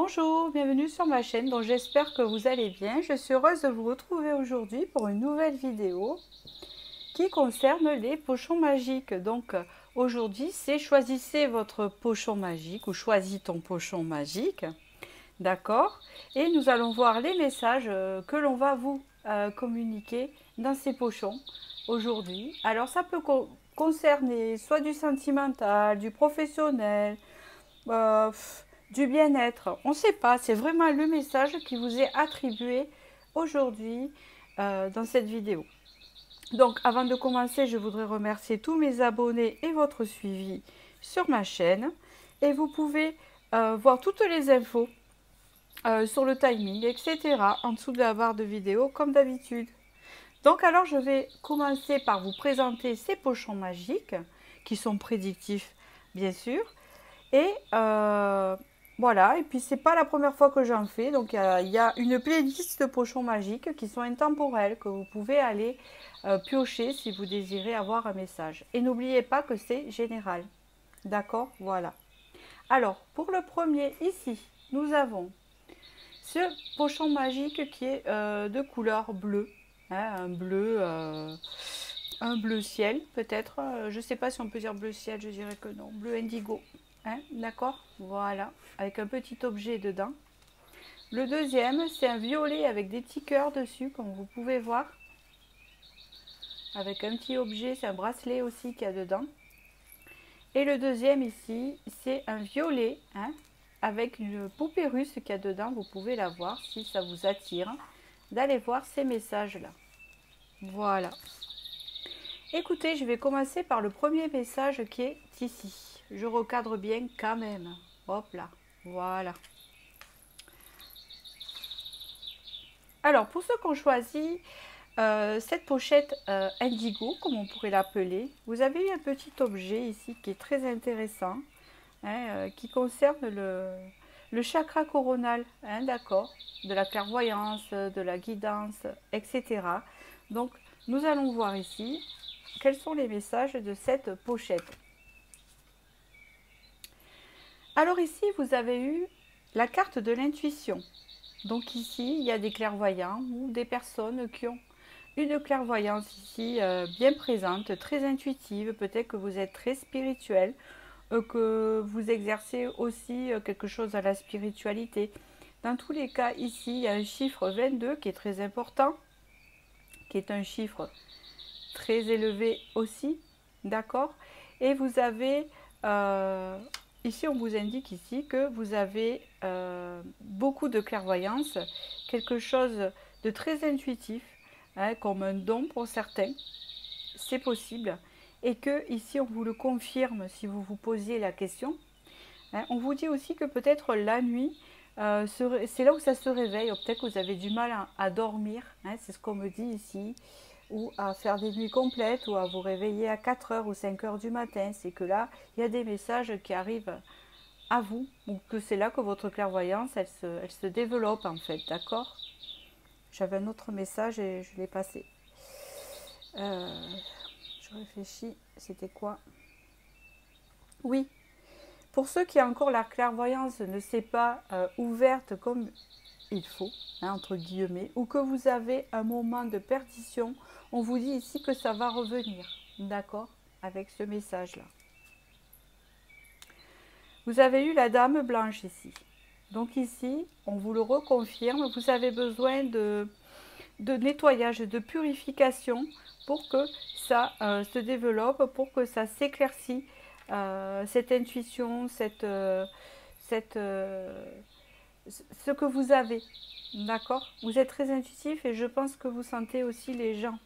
Bonjour, bienvenue sur ma chaîne, donc j'espère que vous allez bien. Je suis heureuse de vous retrouver aujourd'hui pour une nouvelle vidéo qui concerne les pochons magiques. Donc aujourd'hui, c'est choisissez votre pochon magique ou choisis ton pochon magique. D'accord? Et nous allons voir les messages que l'on va vous communiquer dans ces pochons aujourd'hui. Alors ça peut concerner soit du sentimental, du professionnel, euh, du bien-être. On ne sait pas, c'est vraiment le message qui vous est attribué aujourd'hui dans cette vidéo. Donc avant de commencer, je voudrais remercier tous mes abonnés et votre suivi sur ma chaîne. Et vous pouvez voir toutes les infos sur le timing, etc. en dessous de la barre de vidéo comme d'habitude. Donc alors je vais commencer par vous présenter ces pochons magiques qui sont prédictifs bien sûr. Et voilà, et puis c'est pas la première fois que j'en fais, donc il y a une playlist de pochons magiques qui sont intemporels, que vous pouvez aller piocher si vous désirez avoir un message. Et n'oubliez pas que c'est général, d'accord? Voilà. Alors, pour le premier, ici, nous avons ce pochon magique qui est de couleur bleue, hein, un bleu ciel peut-être, je ne sais pas si on peut dire bleu ciel, je dirais que non, bleu indigo, hein, d'accord, voilà, avec un petit objet dedans. Le deuxième, c'est un violet avec des petits cœurs dessus, comme vous pouvez voir, avec un petit objet, c'est un bracelet aussi qu'il y a dedans. Et le deuxième ici, c'est un violet, hein, avec une poupée russe qu'il y a dedans, vous pouvez la voir si ça vous attire, d'aller voir ces messages-là. Voilà. Écoutez, je vais commencer par le premier message qui est ici. Je recadre bien quand même. Hop là, voilà. Alors, pour ceux qui ont choisi cette pochette indigo, comme on pourrait l'appeler, vous avez eu un petit objet ici qui est très intéressant, hein, qui concerne le chakra coronal, hein, d'accord, de la clairvoyance, de la guidance, etc. Donc, nous allons voir ici quels sont les messages de cette pochette. Alors ici, vous avez eu la carte de l'intuition. Donc ici, il y a des clairvoyants ou des personnes qui ont une clairvoyance ici bien présente, très intuitive. Peut-être que vous êtes très spirituel, que vous exercez aussi quelque chose à la spiritualité. Dans tous les cas, ici, il y a un chiffre 22 qui est très important, qui est un chiffre très élevé aussi, d'accord? Et vous avez, ici on vous indique ici que vous avez beaucoup de clairvoyance, quelque chose de très intuitif, hein, comme un don pour certains, c'est possible, et que ici on vous le confirme si vous vous posiez la question. Hein, on vous dit aussi que peut-être la nuit, c'est là où ça se réveille, peut-être que vous avez du mal à dormir, hein, c'est ce qu'on me dit ici, ou à faire des nuits complètes, ou à vous réveiller à 4 heures ou 5 heures du matin. C'est que là, il y a des messages qui arrivent à vous, ou que c'est là que votre clairvoyance, elle se développe en fait, d'accord? J'avais un autre message et je l'ai passé. Je réfléchis, c'était quoi? Oui, pour ceux qui ont encore la clairvoyance ne s'est pas ouverte comme il faut, hein, entre guillemets, ou que vous avez un moment de perdition, on vous dit ici que ça va revenir, d'accord, avec ce message-là. Vous avez eu la dame blanche ici. Donc ici, on vous le reconfirme, vous avez besoin de nettoyage, de purification pour que ça se développe, pour que ça s'éclaircisse, cette intuition, ce que vous avez, d'accord? Vous êtes très intuitif et je pense que vous sentez aussi les gens.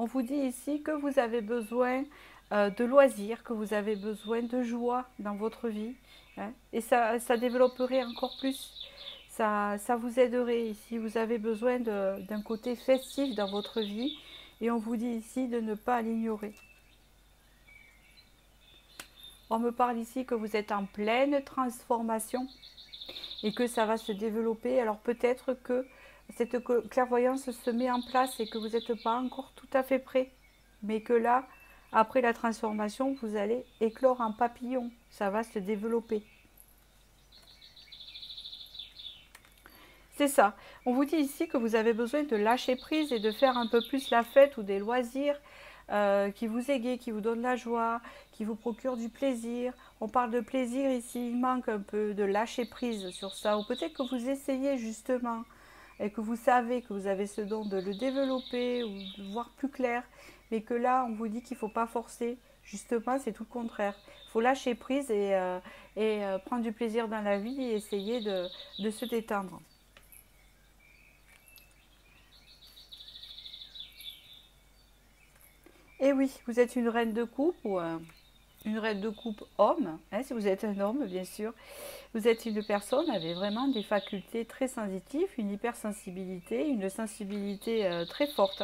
On vous dit ici que vous avez besoin de loisirs, que vous avez besoin de joie dans votre vie, hein, et ça développerait encore plus. Ça vous aiderait ici. Vous avez besoin d'un côté festif dans votre vie et on vous dit ici de ne pas l'ignorer. On me parle ici que vous êtes en pleine transformation et que ça va se développer. Alors peut-être que cette clairvoyance se met en place et que vous n'êtes pas encore tout à fait prêt. Mais que là, après la transformation, vous allez éclore en papillon. Ça va se développer. C'est ça. On vous dit ici que vous avez besoin de lâcher prise et de faire un peu plus la fête ou des loisirs qui vous égayent, qui vous donnent la joie, qui vous procurent du plaisir. On parle de plaisir ici, il manque un peu de lâcher prise sur ça. Ou peut-être que vous essayez justement et que vous savez que vous avez ce don de le développer ou de voir plus clair, mais que là, on vous dit qu'il ne faut pas forcer. Justement, c'est tout le contraire. Il faut lâcher prise et prendre du plaisir dans la vie et essayer de se détendre. Et oui, vous êtes une reine de coupe ou une reine de coupe homme, hein, si vous êtes un homme, bien sûr. Vous êtes une personne avec vraiment des facultés très sensitives, une hypersensibilité, une sensibilité très forte,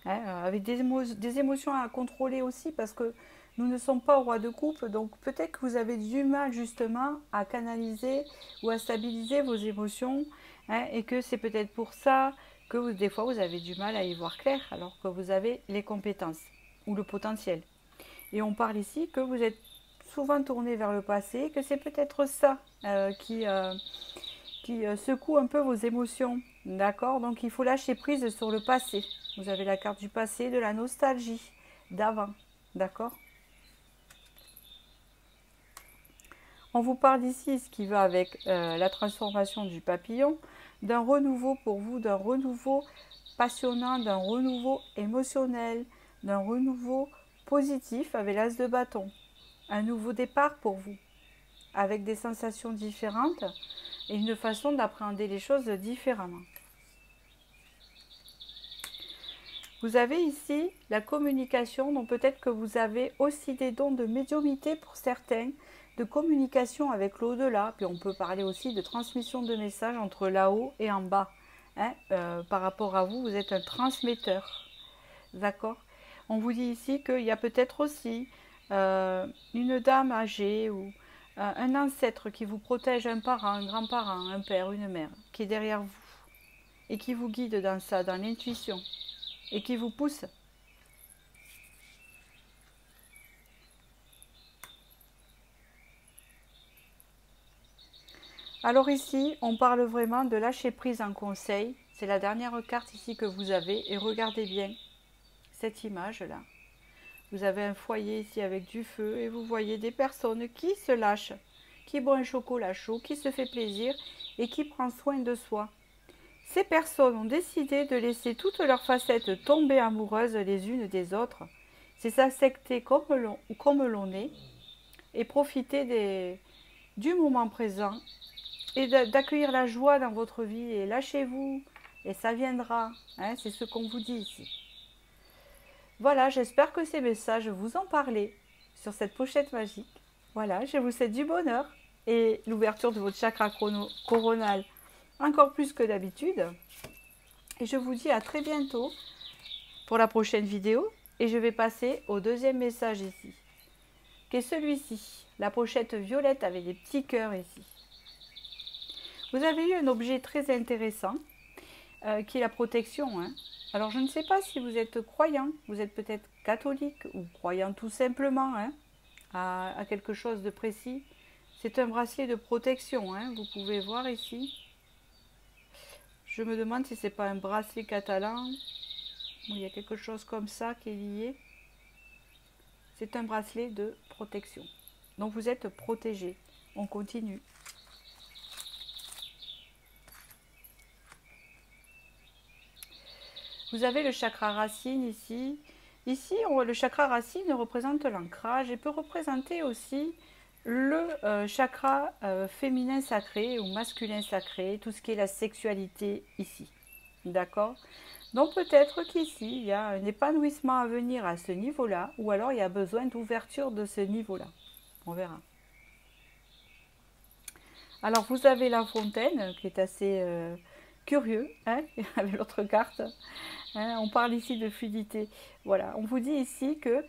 hein, avec des émotions à contrôler aussi parce que nous ne sommes pas au roi de coupe, donc peut-être que vous avez du mal justement à canaliser ou à stabiliser vos émotions, hein, et que c'est peut-être pour ça que des fois vous avez du mal à y voir clair alors que vous avez les compétences ou le potentiel. Et on parle ici que vous êtes souvent tourné vers le passé, que c'est peut-être ça qui secoue un peu vos émotions. D'accord? Donc il faut lâcher prise sur le passé. Vous avez la carte du passé, de la nostalgie, d'avant. D'accord? On vous parle ici, ce qui va avec la transformation du papillon, d'un renouveau pour vous, d'un renouveau passionnant, d'un renouveau émotionnel, d'un renouveau positif avec l'as de bâton. Un nouveau départ pour vous, avec des sensations différentes et une façon d'appréhender les choses différemment. Vous avez ici la communication, donc peut-être que vous avez aussi des dons de médiumnité pour certains, de communication avec l'au-delà, puis on peut parler aussi de transmission de messages entre là-haut et en bas. Hein, par rapport à vous, vous êtes un transmetteur. D'accord? On vous dit ici qu'il y a peut-être aussi une dame âgée ou un ancêtre qui vous protège, un parent, un grand-parent, un père, une mère, qui est derrière vous et qui vous guide dans ça, dans l'intuition, et qui vous pousse. Alors ici, on parle vraiment de lâcher prise en conseil. C'est la dernière carte ici que vous avez. Et regardez bien cette image-là. Vous avez un foyer ici avec du feu et vous voyez des personnes qui se lâchent, qui boit un chocolat chaud, qui se fait plaisir et qui prend soin de soi. Ces personnes ont décidé de laisser toutes leurs facettes tomber amoureuses les unes des autres. C'est s'accepter comme l'on est et profiter du moment présent et d'accueillir la joie dans votre vie et lâchez-vous et ça viendra, hein, c'est ce qu'on vous dit ici. Voilà, j'espère que ces messages vous ont parlé sur cette pochette magique. Voilà, je vous souhaite du bonheur et l'ouverture de votre chakra coronal encore plus que d'habitude. Et je vous dis à très bientôt pour la prochaine vidéo et je vais passer au deuxième message ici, qui est celui-ci, la pochette violette avec des petits cœurs ici. Vous avez eu un objet très intéressant qui est la protection. Hein. Alors je ne sais pas si vous êtes croyant, vous êtes peut-être catholique ou croyant tout simplement hein, à quelque chose de précis. C'est un bracelet de protection, hein, vous pouvez voir ici. Je me demande si c'est pas un bracelet catalan, où il y a quelque chose comme ça qui est lié. C'est un bracelet de protection. Donc vous êtes protégé. On continue. Vous avez le chakra racine ici. Ici, le chakra racine représente l'ancrage et peut représenter aussi le chakra féminin sacré ou masculin sacré, tout ce qui est la sexualité ici. D'accord? Donc peut-être qu'ici, il y a un épanouissement à venir à ce niveau-là, ou alors il y a besoin d'ouverture de ce niveau-là. On verra. Alors vous avez la fontaine qui est assez curieux, hein, avec l'autre carte. Hein, on parle ici de fluidité. Voilà, on vous dit ici que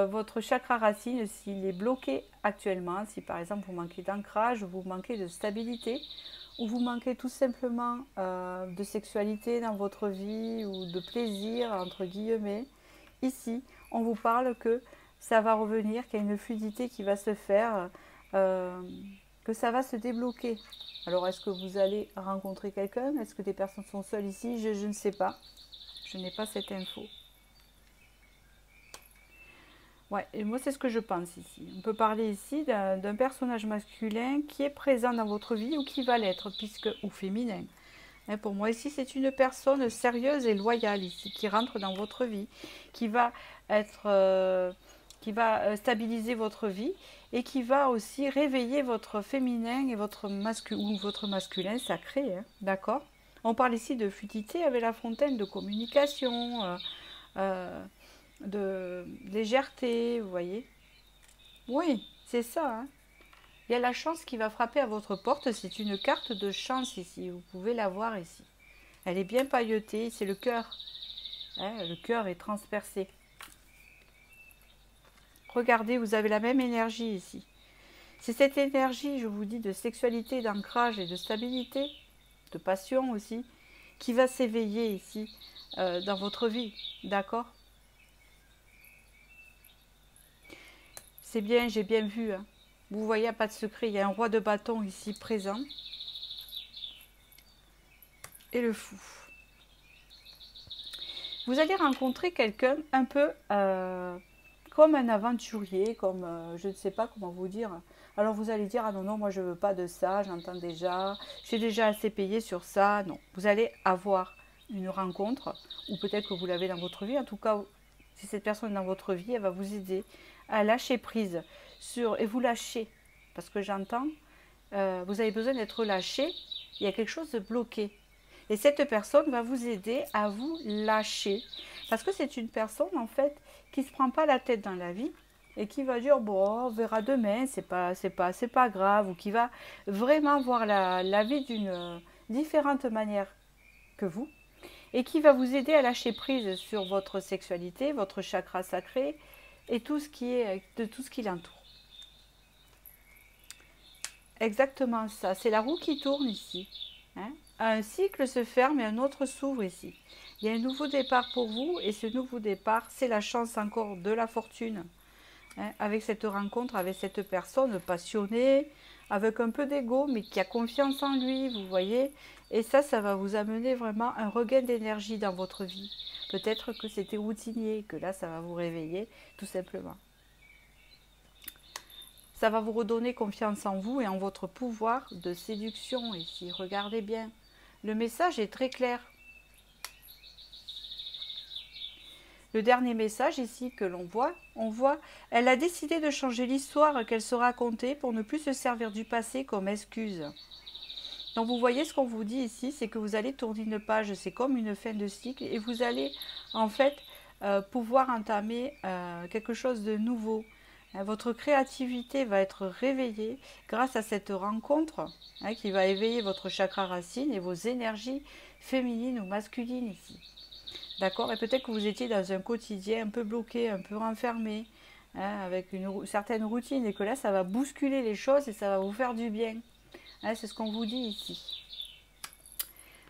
votre chakra racine, s'il est bloqué actuellement, si par exemple vous manquez d'ancrage, ou vous manquez de stabilité, ou vous manquez tout simplement de sexualité dans votre vie, ou de plaisir, entre guillemets, ici, on vous parle que ça va revenir, qu'il y a une fluidité qui va se faire, que ça va se débloquer. Alors, est-ce que vous allez rencontrer quelqu'un? Est-ce que des personnes sont seules ici? Je ne sais pas. Je n'ai pas cette info. Ouais, et moi, c'est ce que je pense ici. On peut parler ici d'un personnage masculin qui est présent dans votre vie ou qui va l'être, ou féminin. Hein, pour moi, ici, c'est une personne sérieuse et loyale ici, qui rentre dans votre vie, qui va stabiliser votre vie et qui va aussi réveiller votre féminin et votre masculin sacré, hein, d'accord? On parle ici de fluidité avec la fontaine, de communication, de légèreté, vous voyez? Oui, c'est ça, hein. Il y a la chance qui va frapper à votre porte, c'est une carte de chance ici, vous pouvez la voir ici. Elle est bien pailletée, c'est le cœur. Hein, le cœur est transpercé. Regardez, vous avez la même énergie ici. C'est cette énergie, je vous dis, de sexualité, d'ancrage et de stabilité, de passion aussi, qui va s'éveiller ici dans votre vie, d'accord? C'est bien, j'ai bien vu. Hein. Vous voyez, il n'y a pas de secret. Il y a un roi de bâton ici présent. Et le fou. Vous allez rencontrer quelqu'un un peu comme un aventurier, comme je ne sais pas comment vous dire. Alors vous allez dire, ah non, non, moi je ne veux pas de ça, j'entends déjà, j'ai déjà assez payé sur ça. Non, vous allez avoir une rencontre, ou peut-être que vous l'avez dans votre vie. En tout cas, si cette personne est dans votre vie, elle va vous aider à lâcher prise et vous lâcher. Parce que j'entends, vous avez besoin d'être lâché, il y a quelque chose de bloqué. Et cette personne va vous aider à vous lâcher. Parce que c'est une personne, en fait, qui ne se prend pas la tête dans la vie et qui va dire, bon, on verra demain, c'est pas grave, ou qui va vraiment voir la vie d'une différente manière que vous, et qui va vous aider à lâcher prise sur votre sexualité, votre chakra sacré, et tout ce qui l'entoure. Exactement ça, c'est la roue qui tourne ici. Hein? Un cycle se ferme et un autre s'ouvre ici. Il y a un nouveau départ pour vous et ce nouveau départ, c'est la chance encore de la fortune. Hein? Avec cette rencontre, avec cette personne passionnée, avec un peu d'ego, mais qui a confiance en lui, vous voyez. Et ça va vous amener vraiment un regain d'énergie dans votre vie. Peut-être que c'était routinier, que là, ça va vous réveiller, tout simplement. Ça va vous redonner confiance en vous et en votre pouvoir de séduction ici. Regardez bien. Le message est très clair. Le dernier message ici que l'on voit, elle a décidé de changer l'histoire qu'elle se racontait pour ne plus se servir du passé comme excuse. Donc vous voyez ce qu'on vous dit ici, c'est que vous allez tourner une page, c'est comme une fin de cycle et vous allez en fait pouvoir entamer quelque chose de nouveau. Votre créativité va être réveillée grâce à cette rencontre qui va éveiller votre chakra racine et vos énergies féminines ou masculines ici. D'accord? Et peut-être que vous étiez dans un quotidien un peu bloqué, un peu renfermé, avec une certaine routine et que là, ça va bousculer les choses et ça va vous faire du bien. C'est ce qu'on vous dit ici.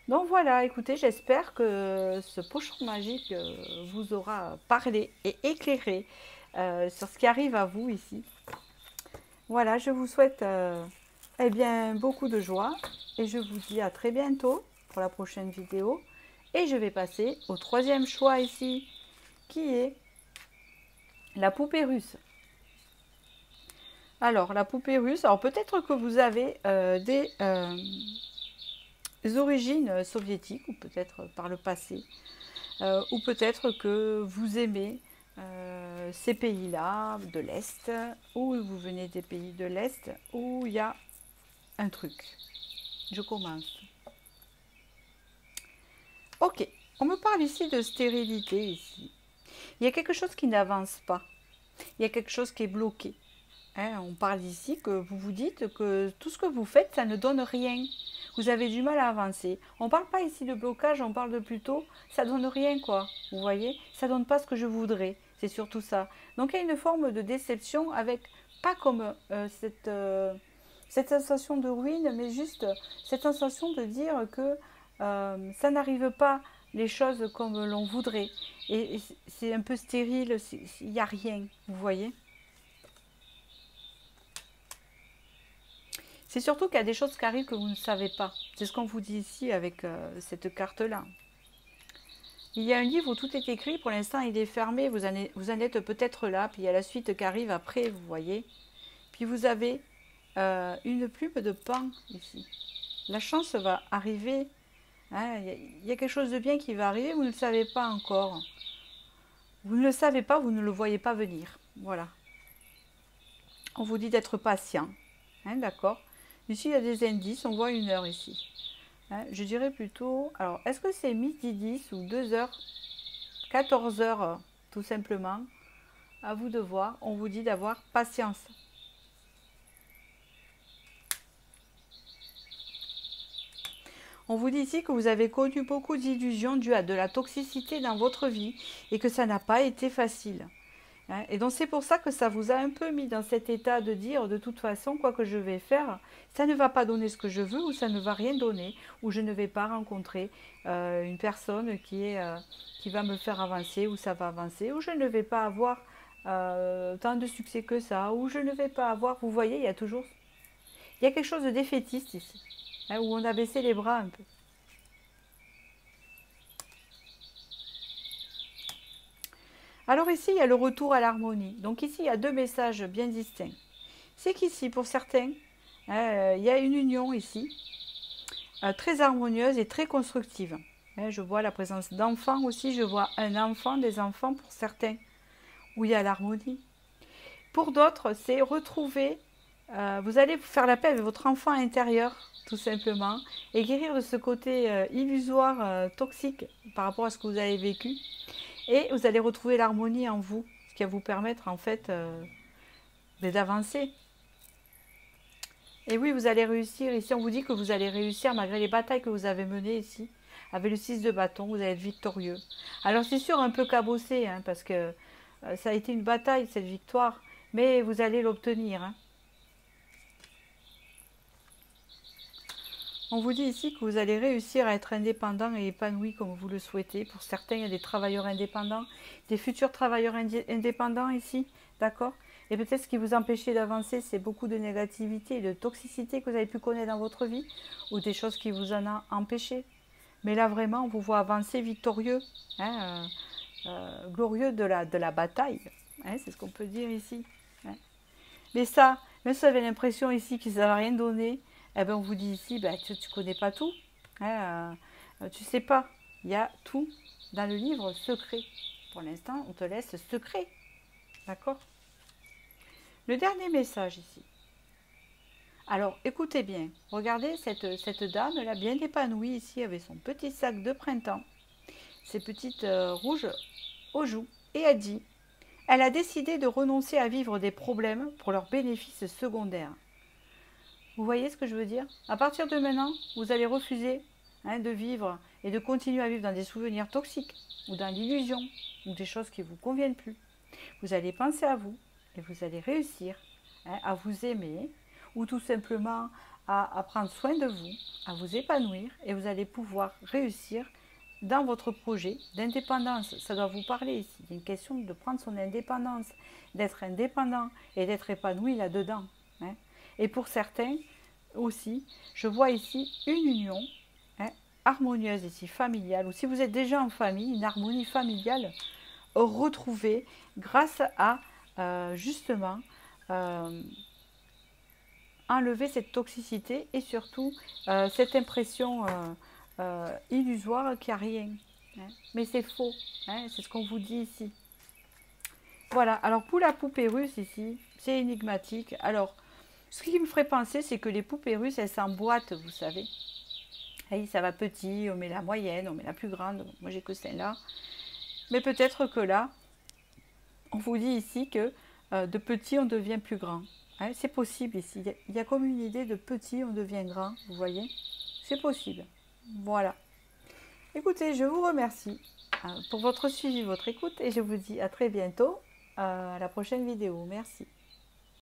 Donc voilà, écoutez, j'espère que ce pochon magique vous aura parlé et éclairé sur ce qui arrive à vous ici. Voilà, je vous souhaite eh bien, beaucoup de joie et je vous dis à très bientôt pour la prochaine vidéo. Et je vais passer au troisième choix ici, qui est la poupée russe. Alors, la poupée russe, alors peut-être que vous avez des origines soviétiques, ou peut-être par le passé, ou peut-être que vous aimez ces pays-là de l'Est, ou vous venez des pays de l'Est, où il y a un truc. Je commence. Ok, on me parle ici de stérilité, ici. Il y a quelque chose qui n'avance pas. Il y a quelque chose qui est bloqué. On parle ici que vous vous dites que tout ce que vous faites, ça ne donne rien. Vous avez du mal à avancer. On ne parle pas ici de blocage, on parle de plutôt, ça donne rien quoi. Vous voyez, ça donne pas ce que je voudrais. C'est surtout ça. Donc il y a une forme de déception avec, pas comme cette sensation de ruine, mais juste cette sensation de dire que ça n'arrive pas les choses comme l'on voudrait. Et c'est un peu stérile, il n'y a rien, vous voyez. C'est surtout qu'il y a des choses qui arrivent que vous ne savez pas. C'est ce qu'on vous dit ici avec cette carte-là. Il y a un livre où tout est écrit, pour l'instant il est fermé, vous en êtes peut-être là, puis il y a la suite qui arrive après, vous voyez. Puis vous avez une plume de pain ici. La chance va arriver, hein, il y a quelque chose de bien qui va arriver, vous ne le savez pas encore. Vous ne le savez pas, vous ne le voyez pas venir. Voilà. On vous dit d'être patient, hein, d'accord. Ici il y a des indices, on voit une heure ici. Hein, je dirais plutôt, alors est-ce que c'est midi 10 ou 2h, 14h tout simplement, à vous de voir, on vous dit d'avoir patience. On vous dit ici que vous avez connu beaucoup d'illusions dues à de la toxicité dans votre vie et que ça n'a pas été facile. Hein, et donc c'est pour ça que ça vous a un peu mis dans cet état de dire de toute façon quoi que je vais faire, ça ne va pas donner ce que je veux ou ça ne va rien donner ou je ne vais pas rencontrer une personne qui va me faire avancer ou ça va avancer ou je ne vais pas avoir tant de succès que ça ou je ne vais pas avoir, vous voyez, il y a quelque chose de défaitiste ici, hein, où on a baissé les bras un peu. Alors ici, il y a le retour à l'harmonie. Donc ici, il y a deux messages bien distincts. C'est qu'ici, pour certains, il y a une union ici, très harmonieuse et très constructive. Je vois la présence d'enfants aussi, je vois un enfant, des enfants pour certains, où il y a l'harmonie. Pour d'autres, c'est retrouver, vous allez faire la paix avec votre enfant intérieur, tout simplement, et guérir de ce côté illusoire, toxique, par rapport à ce que vous avez vécu. Et vous allez retrouver l'harmonie en vous, ce qui va vous permettre en fait d'avancer. Et oui, vous allez réussir. Ici, on vous dit que vous allez réussir malgré les batailles que vous avez menées ici. Avec le 6 de bâton, vous allez être victorieux. Alors c'est sûr, un peu cabossé, hein, parce que ça a été une bataille, cette victoire. Mais vous allez l'obtenir. Hein. On vous dit ici que vous allez réussir à être indépendant et épanoui comme vous le souhaitez. Pour certains, il y a des travailleurs indépendants, des futurs travailleurs indépendants ici, d'accord? Et peut-être ce qui vous empêchait d'avancer, c'est beaucoup de négativité et de toxicité que vous avez pu connaître dans votre vie, ou des choses qui vous en ont empêché. Mais là, vraiment, on vous voit avancer victorieux, hein, glorieux de la bataille. Hein, c'est ce qu'on peut dire ici. Hein. Mais ça, même si vous avez l'impression ici que ça ne va rien donner, eh ben on vous dit ici, ben, tu ne connais pas tout, hein, tu ne sais pas, il y a tout dans le livre secret. Pour l'instant, on te laisse secret, d'accord? Le dernier message ici. Alors, écoutez bien, regardez cette dame, elle a bien épanouie ici avec son petit sac de printemps, ses petites rouges aux joues, et elle dit, elle a décidé de renoncer à vivre des problèmes pour leurs bénéfices secondaires. Vous voyez ce que je veux dire? À partir de maintenant, vous allez refuser de vivre et de continuer à vivre dans des souvenirs toxiques ou dans l'illusion ou des choses qui ne vous conviennent plus. Vous allez penser à vous et vous allez réussir à vous aimer ou tout simplement à prendre soin de vous, à vous épanouir et vous allez pouvoir réussir dans votre projet d'indépendance. Ça doit vous parler ici. Il y a une question de prendre son indépendance, d'être indépendant et d'être épanoui là-dedans. Hein. Et pour certains aussi, je vois ici une union harmonieuse ici, familiale, ou si vous êtes déjà en famille, une harmonie familiale retrouvée grâce à justement enlever cette toxicité et surtout cette impression illusoire qu'il n'y a rien. Hein. Mais c'est faux, hein, c'est ce qu'on vous dit ici. Voilà, alors pour la poupée russe ici, c'est énigmatique. Alors, ce qui me ferait penser, c'est que les poupées russes, elles s'emboîtent, vous savez. Et ça va petit, on met la moyenne, on met la plus grande. Moi, j'ai que celle-là. Mais peut-être que là, on vous dit ici que de petit, on devient plus grand. Hein, c'est possible ici. Il y a comme une idée de petit, on devient grand, vous voyez. C'est possible. Voilà. Écoutez, je vous remercie pour votre suivi, votre écoute. Et je vous dis à très bientôt, à la prochaine vidéo. Merci.